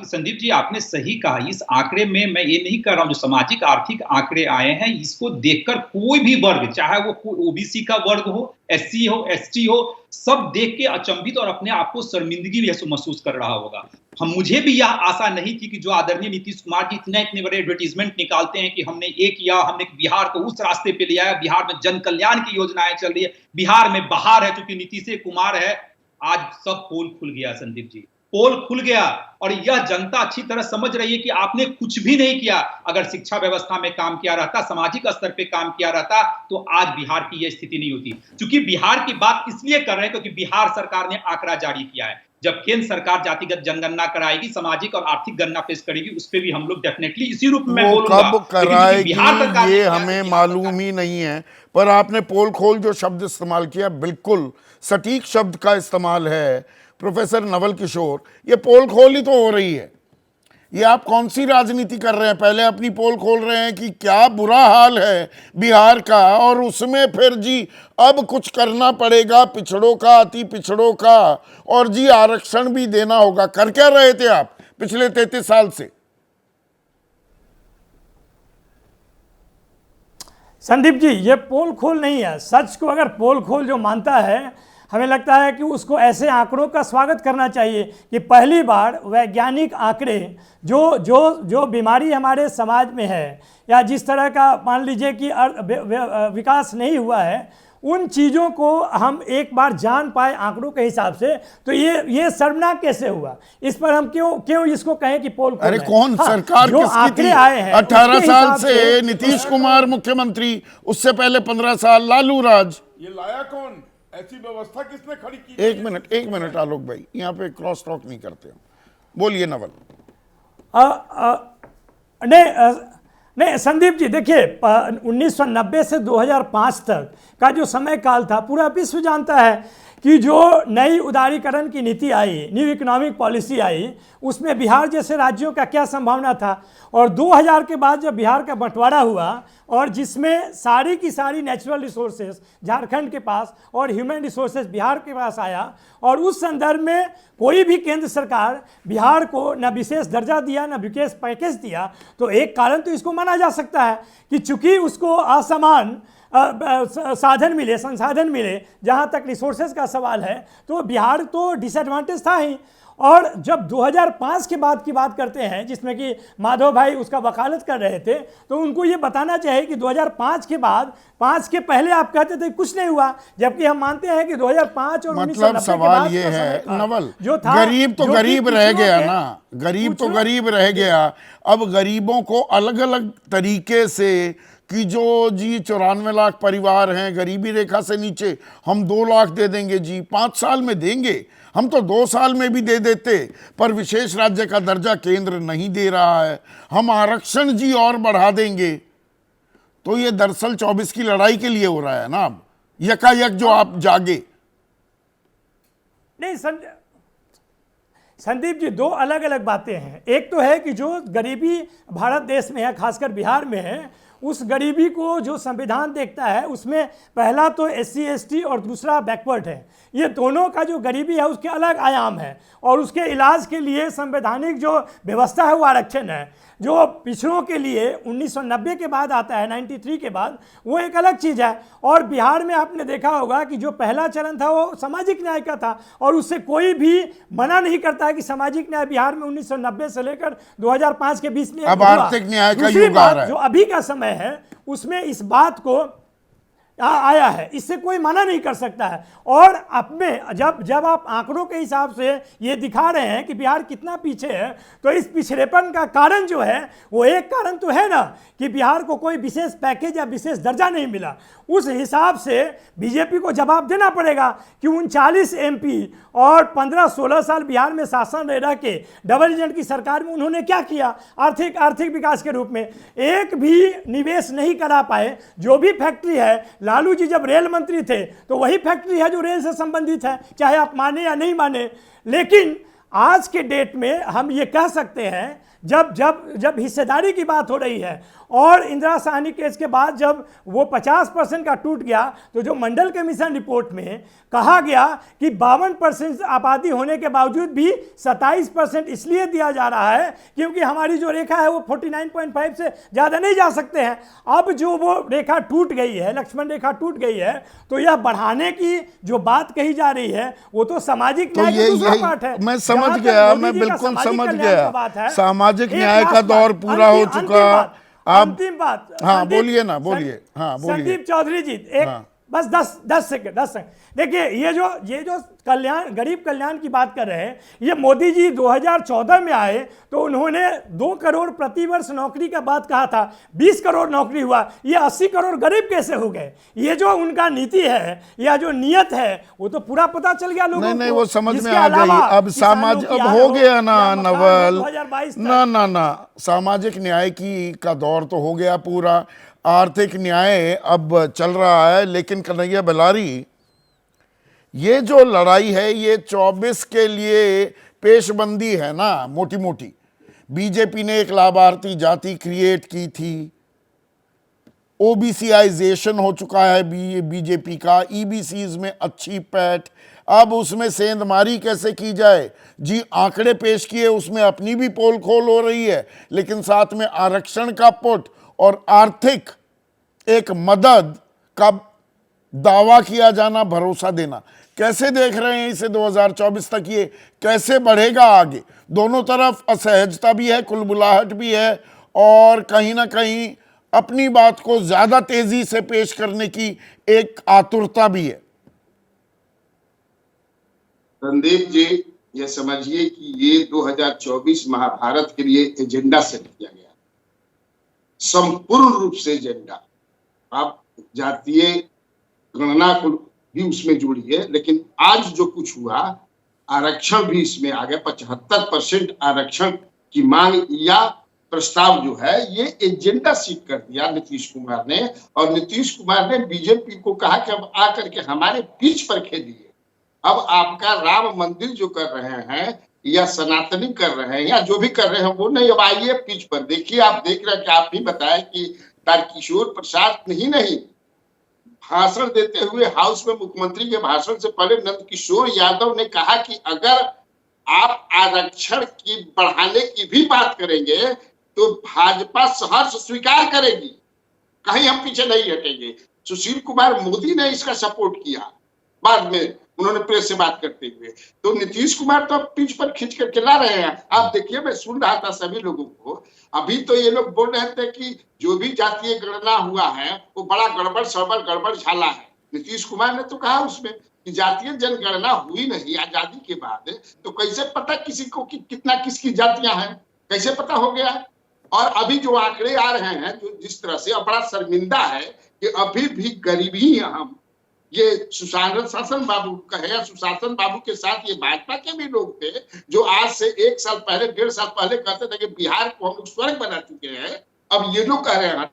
संदीप जी, आपने सही कहा। इस आंकड़े में मैं ये नहीं कह रहा हूं, जो सामाजिक आर्थिक आंकड़े आए हैं, इसको देखकर कोई भी वर्ग, चाहे वो ओबीसी का वर्ग हो, एससी हो, एसटी हो, सब देख के अचंभित और अपने आप को शर्मिंदगी महसूस कर रहा होगा। मुझे भी यह आशा नहीं थी कि जो आदरणीय नीतीश कुमार जी इतने बड़े एडवर्टीजमेंट निकालते हैं कि हमने ये किया, हमने बिहार को उस रास्ते पे ले आया, बिहार में जन कल्याण की योजनाएं चल रही है, बिहार में बहार है, चूंकि नीतीश कुमार है। आज सब पोल खुल गया संदीप जी, पोल खुल गया, और यह जनता अच्छी तरह समझ रही है कि आपने कुछ भी नहीं किया। अगर शिक्षा व्यवस्था में काम किया रहता, सामाजिक स्तर पे काम किया रहता, तो आज बिहार की यह स्थिति नहीं होती। क्योंकि बिहार की बात इसलिए कर रहे हैं क्योंकि बिहार सरकार ने आंकड़ा जारी किया है। जब केंद्र सरकार जातिगत जनगणना कराएगी, सामाजिक और आर्थिक गणना पेश करेगी, उस पर भी हम लोग डेफिनेटली इसी रूप में वो बोलूंगा। कब कराएगी ये हमें मालूम ही नहीं है, पर आपने पोल खोल जो शब्द इस्तेमाल किया बिल्कुल सटीक शब्द का इस्तेमाल है प्रोफेसर नवल किशोर। ये पोल खोल ही तो हो रही है। ये आप कौन सी राजनीति कर रहे हैं? पहले अपनी पोल खोल रहे हैं कि क्या बुरा हाल है बिहार का, और उसमें फिर जी अब कुछ करना पड़ेगा पिछड़ों का, अति पिछड़ों का, और जी आरक्षण भी देना होगा। कर क्या रहे थे आप पिछले 33 साल से? संदीप जी, ये पोल खोल नहीं है। सच को अगर पोल खोल जो मानता है, हमें लगता है कि उसको ऐसे आंकड़ों का स्वागत करना चाहिए कि पहली बार वैज्ञानिक आंकड़े जो बीमारी हमारे समाज में है, या जिस तरह का मान लीजिए कि विकास नहीं हुआ है, उन चीज़ों को हम एक बार जान पाए आंकड़ों के हिसाब से, तो ये शर्मनाक कैसे हुआ? इस पर हम क्यों इसको कहें कि पोल खोल? अरे कौन सरकार जो किसकी आंकड़े थी? आए हैं 18 साल से नीतीश कुमार मुख्यमंत्री, उससे पहले 15 साल लालू राज। ये लाया कौन? ऐसी व्यवस्था किसने खड़ी की? एक मिनट आलोक भाई, यहाँ पे क्रॉस टॉक नहीं करते हो। बोलिए नवल। नहीं संदीप जी, देखिए 1990 से 2005 तक का जो समय काल था, पूरा विश्व जानता है कि जो नई उदारीकरण की नीति आई, न्यू इकोनॉमिक पॉलिसी आई, उसमें बिहार जैसे राज्यों का क्या संभावना था। और 2000 के बाद जब बिहार का बंटवारा हुआ, और जिसमें सारी की सारी नेचुरल रिसोर्सेज झारखंड के पास और ह्यूमन रिसोर्सेज बिहार के पास आया, और उस संदर्भ में कोई भी केंद्र सरकार बिहार को न विशेष दर्जा दिया न विशेष पैकेज दिया, तो एक कारण तो इसको माना जा सकता है कि चूंकि उसको असमान साधन मिले, संसाधन मिले, जहाँ तक रिसोर्सेज का सवाल है, तो बिहार तो डिसएडवांटेज था ही। और जब 2005 के बाद की बात करते हैं, जिसमें कि माधव भाई उसका वकालत कर रहे थे, तो उनको ये बताना चाहिए कि 2005 के बाद, 5 के पहले आप कहते थे कुछ नहीं हुआ, जबकि हम मानते हैं कि 2005 और मतलब सवाल ये है नवल, गरीब तो गरीब रह गया ना, गरीब तो गरीब रह गया। अब गरीबों को अलग अलग तरीके से कि जो जी 94 लाख परिवार हैं गरीबी रेखा से नीचे, हम 2 लाख दे देंगे जी, 5 साल में देंगे, हम तो 2 साल में भी दे देते, पर विशेष राज्य का दर्जा केंद्र नहीं दे रहा है, हम आरक्षण जी और बढ़ा देंगे। तो ये दरअसल 24 की लड़ाई के लिए हो रहा है ना। अब यकायक जो आप जागे। नहीं संदीप जी, 2 अलग अलग बातें हैं। एक तो है कि जो गरीबी भारत देश में है, खासकर बिहार में है, उस गरीबी को जो संविधान देखता है, उसमें पहला तो SC ST और दूसरा बैकवर्ड है। ये दोनों का जो गरीबी है उसके अलग आयाम है, और उसके इलाज के लिए संवैधानिक जो व्यवस्था है वो आरक्षण है। जो पिछड़ों के लिए 1990 के बाद आता है, 93 के बाद, वो एक अलग चीज़ है। और बिहार में आपने देखा होगा कि जो पहला चरण था वो सामाजिक न्याय का था, और उससे कोई भी मना नहीं करता है कि सामाजिक न्याय बिहार में 1990 से लेकर 2005 के बीच में अब आर्थिक न्याय का युग आ रहा है। जो अभी का समय है उसमें इस बात को आया है, इससे कोई मना नहीं कर सकता है। और अब में जब आप आंकड़ों के हिसाब से ये दिखा रहे हैं कि बिहार कितना पीछे है, तो इस पिछड़ेपन का कारण जो है वो एक कारण तो है ना कि बिहार को कोई विशेष पैकेज या विशेष दर्जा नहीं मिला। उस हिसाब से बीजेपी को जवाब देना पड़ेगा कि 39 MP और 15-16 साल बिहार में शासन रह के डबल एजेंट की सरकार में उन्होंने क्या किया आर्थिक विकास के रूप में। एक भी निवेश नहीं करा पाए। जो भी फैक्ट्री है, लालू जी जब रेल मंत्री थे तो वही फैक्ट्री है जो रेल से संबंधित है, चाहे आप माने या नहीं माने। लेकिन आज के डेट में हम ये कह सकते हैं, जब हिस्सेदारी की बात हो रही है और इंदिरा साहनी केस के बाद जब वो 50% का टूट गया, तो जो मंडल कमीशन रिपोर्ट में कहा गया कि 52% आबादी होने के बावजूद भी 27% इसलिए दिया जा रहा है क्योंकि हमारी जो रेखा है वो 49.5 से ज़्यादा नहीं जा सकते हैं। अब जो वो रेखा टूट गई है, लक्ष्मण रेखा टूट गई है, तो यह बढ़ाने की जो बात कही जा रही है वो तो सामाजिक न्याय का दूसरा पार्ट है। मैं समझ गया, मैं बिल्कुल समझ गया। सामाजिक न्याय का दौर पूरा हो चुका। अंतिम बात, हाँ बोलिए ना, बोलिए। हाँ बोलिए संदीप चौधरी जी, बस 10 सेकंड 10 सेकंड। देखिए ये जो कल्याण, गरीब कल्याण की बात कर रहे हैं, ये मोदी जी 2014 में आए तो उन्होंने 2 करोड़ प्रतिवर्ष नौकरी का बात कहा था, 20 करोड़ नौकरी हुआ, ये 80 करोड़ गरीब कैसे हो गए? ये जो उनका नीति है या जो नियत है वो तो पूरा पता चल गया लोगों को। नहीं वो समझ में इसके आ गई। अलावा अब किसानों की अब आय हो गया ना या मकान नवल, 2022 तक। ना सामाजिक न्याय का दौर तो हो गया पूरा, आर्थिक न्याय अब चल रहा है। लेकिन कन्हैया बेलारी, ये जो लड़ाई है ये 24 के लिए पेशबंदी है ना, मोटी मोटी। बीजेपी ने एक लाभार्थी जाति क्रिएट की थी, ओबीसीआइजेशन हो चुका है बीजेपी का, ईबीसीज में अच्छी पैठ, अब उसमें सेंधमारी कैसे की जाए जी। आंकड़े पेश किए, उसमें अपनी भी पोल खोल हो रही है, लेकिन साथ में आरक्षण का पुट और आर्थिक एक मदद का दावा किया जाना, भरोसा देना। कैसे देख रहे हैं इसे 2024 तक, ये कैसे बढ़ेगा आगे? दोनों तरफ असहजता भी है, कुलबुलाहट भी है, और कहीं ना कहीं अपनी बात को ज्यादा तेजी से पेश करने की एक आतुरता भी है। रणदीप जी, ये समझिए कि ये 2024 महाभारत के लिए एजेंडा सेट किया गया, संपूर्ण रूप से एजेंडा। आप जातीय गणना को भी उसमें जोड़िए, लेकिन आज जो कुछ हुआ, आरक्षण भी इसमें आ गया। 75% आरक्षण की मांग या प्रस्ताव जो है, ये एजेंडा सेट कर दिया नीतीश कुमार ने। और नीतीश कुमार ने बीजेपी को कहा कि अब आकर के हमारे पीछ पर खेलिए। अब आपका राम मंदिर जो कर रहे हैं या सनातनी कर रहे हैं या जो भी कर रहे हैं, वो नहीं, अब आइए पीछ पर देखिए। आप देख रहे हैं कि आप भी बताएं कि तारकिशोर प्रसाद नहीं भाषण देते हुए हाउस में मुख्यमंत्री के भाषण से पहले नंदकिशोर यादव ने कहा कि अगर आप आरक्षण की बढ़ाने की भी बात करेंगे तो भाजपा सहर्ष स्वीकार करेगी, कहीं हम पीछे नहीं हटेंगे। सुशील कुमार मोदी ने इसका सपोर्ट किया, बाद में उन्होंने प्रेस से बात करते हुए। तो नीतीश कुमार तो पीछ पर खींच कर खिला रहे हैं। आप देखिए, मैं सुन रहा था सभी लोगों को, अभी तो ये लोग बोल रहे थे कि जो भी जातीय गणना हुआ है वो बड़ा गड़बड़ सड़बड़ गड़बड़ झाला है। नीतीश कुमार ने तो कहा उसमें कि जातीय जनगणना हुई नहीं आजादी के बाद, तो कैसे पता किसी को कि कितना किसकी जातियां हैं, कैसे पता हो गया? और अभी जो आंकड़े आ रहे हैं, जो जिस तरह से, अब बड़ा शर्मिंदा है कि अभी भी गरीबी हम, ये सुशासन बाबू का है या सुशासन बाबू के साथ ये भाजपा के भी लोग थे जो आज से 1 साल पहले 1.5 साल पहले कहते थे कि बिहार को हम लोग स्वर्ग बना चुके हैं। अब ये लोग कह रहे हैं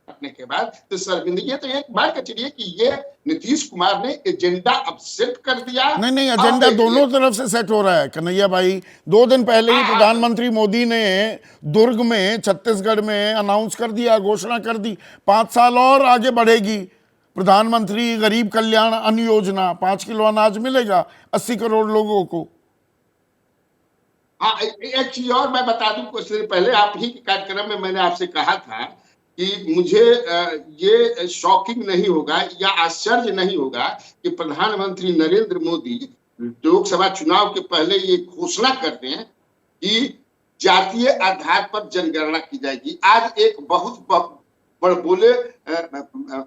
हटने के बाद, तो शर्मिंदगी है। तो एक बात का चलिए कि ये नीतीश कुमार ने एजेंडा अब सेट कर दिया। नहीं एजेंडा दोनों तरफ से सेट हो रहा है कन्हैया भाई। 2 दिन पहले ही प्रधानमंत्री मोदी ने दुर्ग में, छत्तीसगढ़ में अनाउंस कर दिया, घोषणा कर दी, 5 साल और आगे बढ़ेगी प्रधानमंत्री गरीब कल्याण अन्न योजना। 5 किलो अनाज मिलेगा 80 करोड़ लोगों को। हाँ, एक चीज और मैं बता दूं, कुछ दिन पहले आप ही के कार्यक्रम में मैंने आपसे कहा था कि मुझे ये शॉकिंग नहीं होगा या आश्चर्य नहीं होगा कि प्रधानमंत्री नरेंद्र मोदी लोकसभा चुनाव के पहले ये घोषणा कर दें कि जातीय आधार पर जनगणना की जाएगी। आज एक बहुत बोले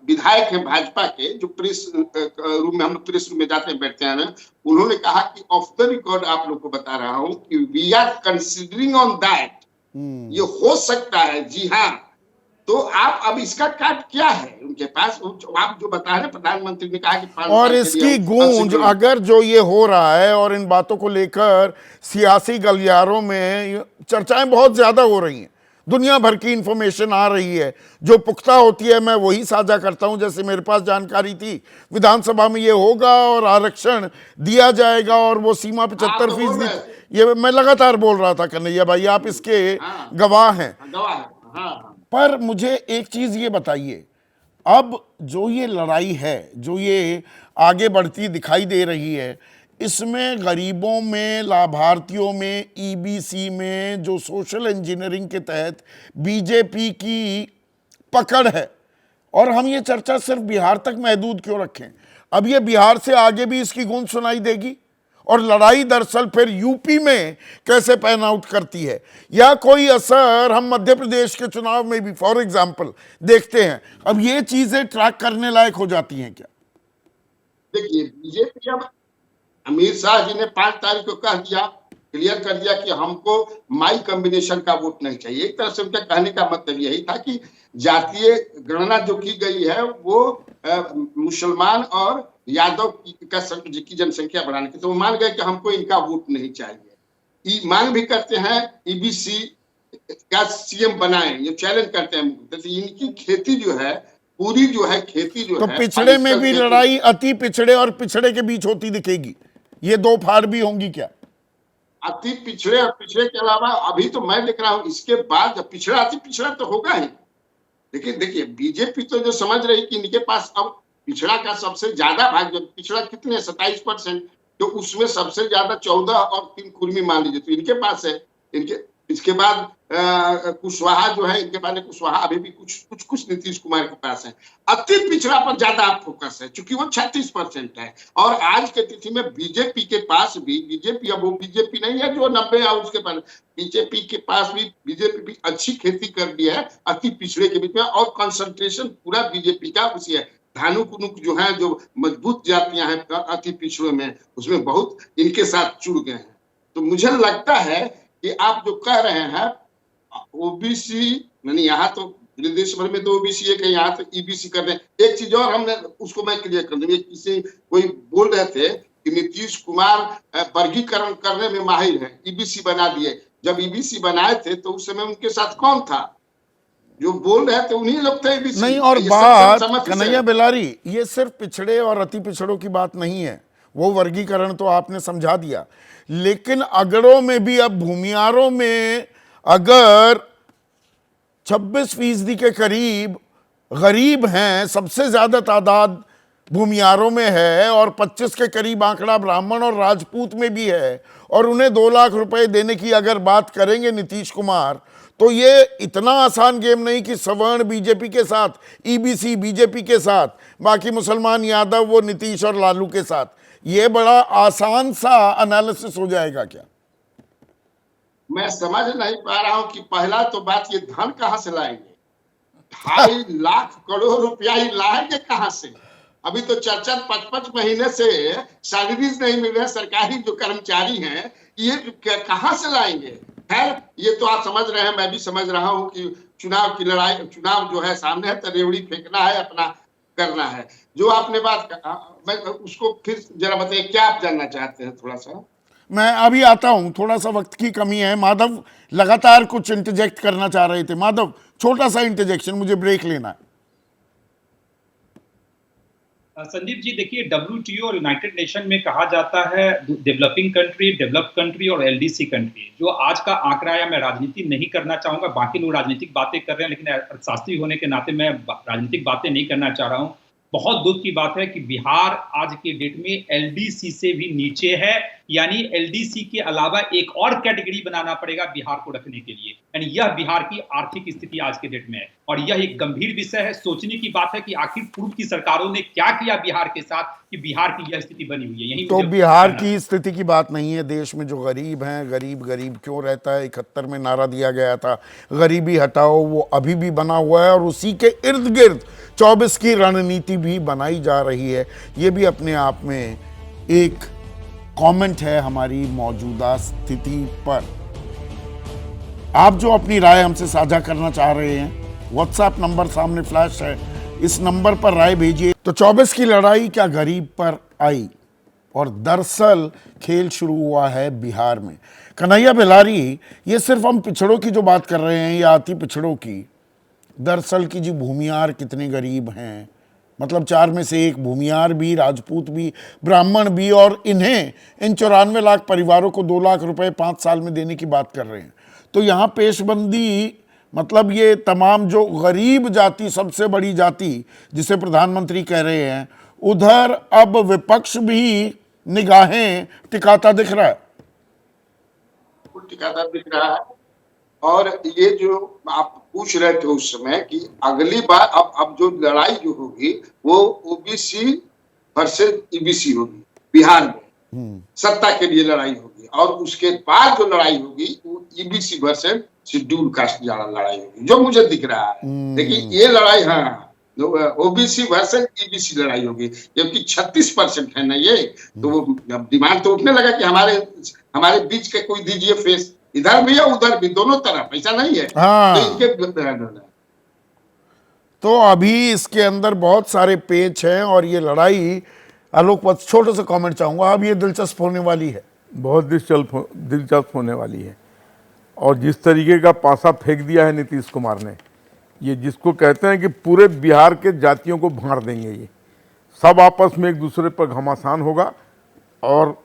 विधायक हैं भाजपा के, जो प्रेस रूम में, हम लोग प्रेस रूम में जाते हैं, बैठते हैं, उन्होंने कहा कि ऑफ द रिकॉर्ड आप लोग को बता रहा हूं कि we are considering on that, ये हो सकता है। जी हाँ, तो आप अब इसका काट क्या है उनके पास? आप जो बता रहे हैं, प्रधानमंत्री ने कहा कि और इसकी गूंज, अगर जो ये हो रहा है और इन बातों को लेकर सियासी गलियारों में चर्चाएं बहुत ज्यादा हो रही हैं, दुनिया भर की इंफॉर्मेशन आ रही है, जो पुख्ता होती है मैं वही साझा करता हूं। जैसे मेरे पास जानकारी थी विधानसभा में ये होगा और आरक्षण दिया जाएगा और वो सीमा 75%, ये मैं लगातार बोल रहा था कन्हैया भाई, आप इसके गवाह हैं। पर मुझे एक चीज ये बताइए, अब जो ये लड़ाई है, जो ये आगे बढ़ती दिखाई दे रही है, इसमें गरीबों में, लाभार्थियों में, ईबीसी में जो सोशल इंजीनियरिंग के तहत बीजेपी की पकड़ है, और हम ये चर्चा सिर्फ बिहार तक महदूद क्यों रखें? अब ये बिहार से आगे भी इसकी गूंज सुनाई देगी, और लड़ाई दरअसल फिर यूपी में कैसे पैन आउट करती है, या कोई असर हम मध्य प्रदेश के चुनाव में भी फॉर एग्जाम्पल देखते हैं। अब ये चीजें ट्रैक करने लायक हो जाती हैं क्या? देखिए बीजेपी अब अमित शाह जी ने 5 तारीख को कह दिया, क्लियर कर दिया कि हमको माई कॉम्बिनेशन का वोट नहीं चाहिए। एक तरह से उनका कहने का मतलब यही था कि जातीय गणना जो की गई है वो मुसलमान और यादव की जनसंख्या बढ़ाने की, तो वो मान गए कि हमको इनका वोट नहीं चाहिए। मांग भी करते हैं ईबीसी का सीएम बनाए, ये चैलेंज करते हैं। तो इनकी खेती जो है पूरी जो है खेती जो तो है पिछड़े में भी लड़ाई अति पिछड़े और पिछड़े के बीच होती दिखेगी, ये दो फाड़ भी होंगी क्या? अति पिछड़े और पिछड़े के अलावा अभी तो मैं देख रहा हूं इसके बाद पिछड़ा अति पिछड़ा तो होगा ही। लेकिन देखिए बीजेपी तो जो समझ रही कि इनके पास अब पिछड़ा का सबसे ज्यादा भाग, जो पिछड़ा कितने 27%, तो उसमें सबसे ज्यादा 14 और 3 कुर्मी मान लीजिए तो इनके पास है। इनके इसके बाद कुशवाहा जो है, इनके बाद कुशवाहा अभी भी कुछ नीतीश कुमार के पास है। अति पिछड़ा पर ज्यादा फोकस है क्योंकि वो 36% है। और आज के तिथि में बीजेपी के पास भी, बीजेपी अब वो बीजेपी नहीं है जो 90 और उसके पास, बीजेपी के पास भी बीजेपी भी अच्छी खेती कर दी है अति पिछड़े के बीच में। और कंसंट्रेशन पूरा बीजेपी का उसी है। धानु कुनुक जो है, जो मजबूत जातियां हैं अति पिछड़ों में, उसमें बहुत इनके साथ जुड़ गए हैं। तो मुझे लगता है कि आप जो कह रहे हैं ओबीसी, यानी यहाँ तो देश भर में तो ओबीसी है, कहीं यहाँ तो ईबीसी कर रहे हैं। एक चीज और हमने उसको मैं क्लियर कर दूंगी, किसी कोई बोल रहे थे कि नीतीश कुमार वर्गीकरण करने में माहिर है, ईबीसी बना दिए। जब ईबीसी बनाए थे तो उस समय उनके साथ कौन था? जो बोल रहे थे उन्हीं लोग थे ईबीसी। नहीं, और बात कन्हैया बेलारी, ये सिर्फ पिछड़े और अति पिछड़ों की बात नहीं है, वो वर्गीकरण तो आपने समझा दिया। लेकिन अगड़ों में भी, अब भूमियारों में अगर 26% के करीब गरीब हैं, सबसे ज्यादा तादाद भूमियारों में है, और 25 के करीब आंकड़ा ब्राह्मण और राजपूत में भी है, और उन्हें 2 लाख रुपए देने की अगर बात करेंगे नीतीश कुमार, तो ये इतना आसान गेम नहीं कि सवर्ण बीजेपी के साथ, ईबीसी बीजेपी के साथ, बाकी मुसलमान यादव वो नीतीश और लालू के साथ, ये बड़ा आसान सा एनालिसिस हो जाएगा क्या? मैं समझ नहीं पा रहा हूं कि पहला तो बात, ये धन कहां से लाएंगे? 2.5 लाख करोड़ रुपया ही लाएंगे कहां से? अभी तो 4-5 महीने से सैलरीज नहीं मिल रहे सरकारी जो कर्मचारी हैं, ये कहां से लाएंगे? खैर ये तो आप समझ रहे हैं, मैं भी समझ रहा हूं कि चुनाव की लड़ाई, चुनाव जो है सामने है, तो रेवड़ी फेंकना है, अपना करना है। जो आपने बात कहा, मैं उसको फिर जरा बताइए, क्या आप जानना चाहते हैं? थोड़ा सा मैं अभी आता हूं, थोड़ा सा वक्त की कमी है। माधव लगातार कुछ इंटरजेक्ट करना चाह रहे थे। माधव, छोटा सा इंटरजेक्शन, मुझे ब्रेक लेना है। संदीप जी देखिए, WTO और यूनाइटेड नेशन में कहा जाता है डेवलपिंग कंट्री, डेवलप्ड कंट्री और LDC कंट्री। जो आज का आंकड़ा है, मैं राजनीति नहीं करना चाहूंगा, बाकी लोग राजनीतिक बातें कर रहे हैं, लेकिन अर्थशास्त्री होने के नाते मैं राजनीतिक बातें नहीं करना चाह रहा हूं। बहुत दुख की बात है कि बिहार आज के डेट में LDC से भी नीचे है, यानी LDC के अलावा एक और कैटेगरी बनाना पड़ेगा बिहार को रखने के लिए। यानी यह बिहार की आर्थिक स्थिति आज के डेट में है, और यह एक गंभीर विषय है। सोचने की बात है कि आखिर पूर्व की सरकारों ने क्या किया बिहार के साथ कि बिहार की यह स्थिति बनी हुई है। यही तो बिहार की स्थिति की बात नहीं है, देश में जो गरीब हैं, गरीब गरीब क्यों रहता है, 71 में नारा दिया गया था गरीबी हटाओ, वो अभी भी बना हुआ है, और उसी के इर्द गिर्द 24 की रणनीति भी बनाई जा रही है। ये भी अपने आप में एक कमेंट है हमारी मौजूदा स्थिति पर। आप जो अपनी राय हमसे साझा करना चाह रहे हैं, व्हाट्सएप नंबर सामने फ्लैश है, इस नंबर पर राय भेजिए। तो 24 की लड़ाई क्या गरीब पर आई? और दरअसल खेल शुरू हुआ है बिहार में। कन्हैया बेलारी, ये सिर्फ हम पिछड़ों की जो बात कर रहे हैं या अति पिछड़ों की, दरअसल की जी भूमियार कितने गरीब हैं, मतलब 4 में से 1 भूमियार भी, राजपूत भी, ब्राह्मण भी, और इन्हें इन 94 लाख परिवारों को 2 लाख रुपए 5 साल में देने की बात कर रहे हैं। तो यहाँ पेशबंदी, मतलब ये तमाम जो गरीब जाति, सबसे बड़ी जाति जिसे प्रधानमंत्री कह रहे हैं, उधर अब विपक्ष भी निगाहें टिकाता दिख रहा है, टिकाता दिख रहा है। और ये जो आप पूछ रहे थे उस समय कि अगली बार अब जो लड़ाई जो होगी वो ओबीसी वर्सेस ईबीसी होगी बिहार में, सत्ता के लिए लड़ाई होगी। और उसके बाद जो लड़ाई होगी वो ईबीसी वर्सेस शेड्यूल कास्ट लड़ाई होगी, जो मुझे दिख रहा है। देखिए ये लड़ाई, हाँ ओबीसी वर्सेस ईबीसी लड़ाई होगी, जबकि 36% है ना ये, तो वो डिमांड तो उठने लगा कि हमारे बीच के कोई दीजिए फेस, इधर भी है उधर भी, दोनों तरफ, ऐसा नहीं है। हाँ। तो इनके तो अभी इसके अंदर बहुत सारे पेच हैं और ये लड़ाई, आलोक पथ छोटे से कमेंट चाहूंगा, अब ये दिलचस्प होने वाली है। बहुत दिलचस्प होने वाली है। और जिस तरीके का पासा फेंक दिया है नीतीश कुमार ने, ये जिसको कहते हैं कि पूरे बिहार के जातियों को भाड़ देंगे, ये सब आपस में एक दूसरे पर घमासान होगा और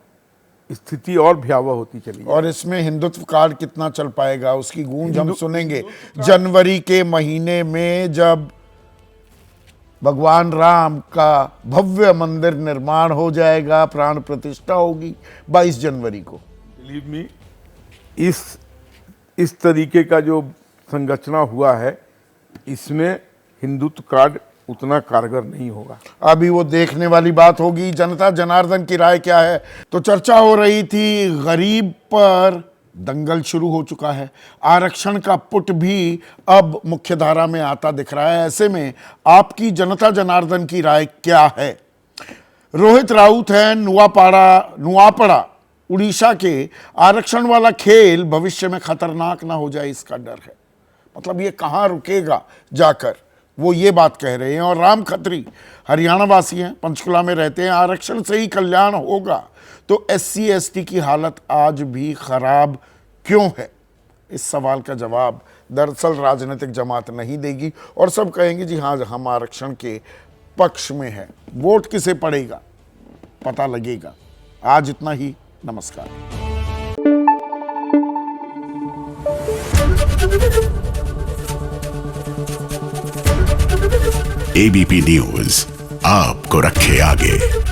स्थिति और भयावह होती चली। और इसमें हिंदुत्व कार्ड कितना चल पाएगा उसकी गूंज हम सुनेंगे जनवरी के महीने में, जब भगवान राम का भव्य मंदिर निर्माण हो जाएगा, प्राण प्रतिष्ठा होगी 22 जनवरी को। बिलीव मी, इस तरीके का जो संरचना हुआ है, इसमें हिंदुत्व कार्ड उतना कारगर नहीं होगा। अभी वो देखने वाली बात होगी। जनता जनार्दन की राय क्या है? तो चर्चा हो रही थी, गरीब पर दंगल शुरू हो चुका है, आरक्षण का पुट भी अब मुख्य धारा में आता दिख रहा है। ऐसे में आपकी जनता जनार्दन की राय क्या है? रोहित राउत है नुआपड़ा उड़ीसा के। आरक्षण वाला खेल भविष्य में खतरनाक ना हो जाए, इसका डर है। मतलब ये कहाँ रुकेगा जाकर, वो ये बात कह रहे हैं। और राम खत्री हरियाणा वासी हैं, पंचकुला में रहते हैं। आरक्षण से ही कल्याण होगा तो SC ST की हालत आज भी खराब क्यों है? इस सवाल का जवाब दरअसल राजनीतिक जमात नहीं देगी और सब कहेंगे जी हाँ, हम आरक्षण के पक्ष में हैं। वोट किसे पड़ेगा पता लगेगा। आज इतना ही, नमस्कार। ABP न्यूज आपको रखे आगे।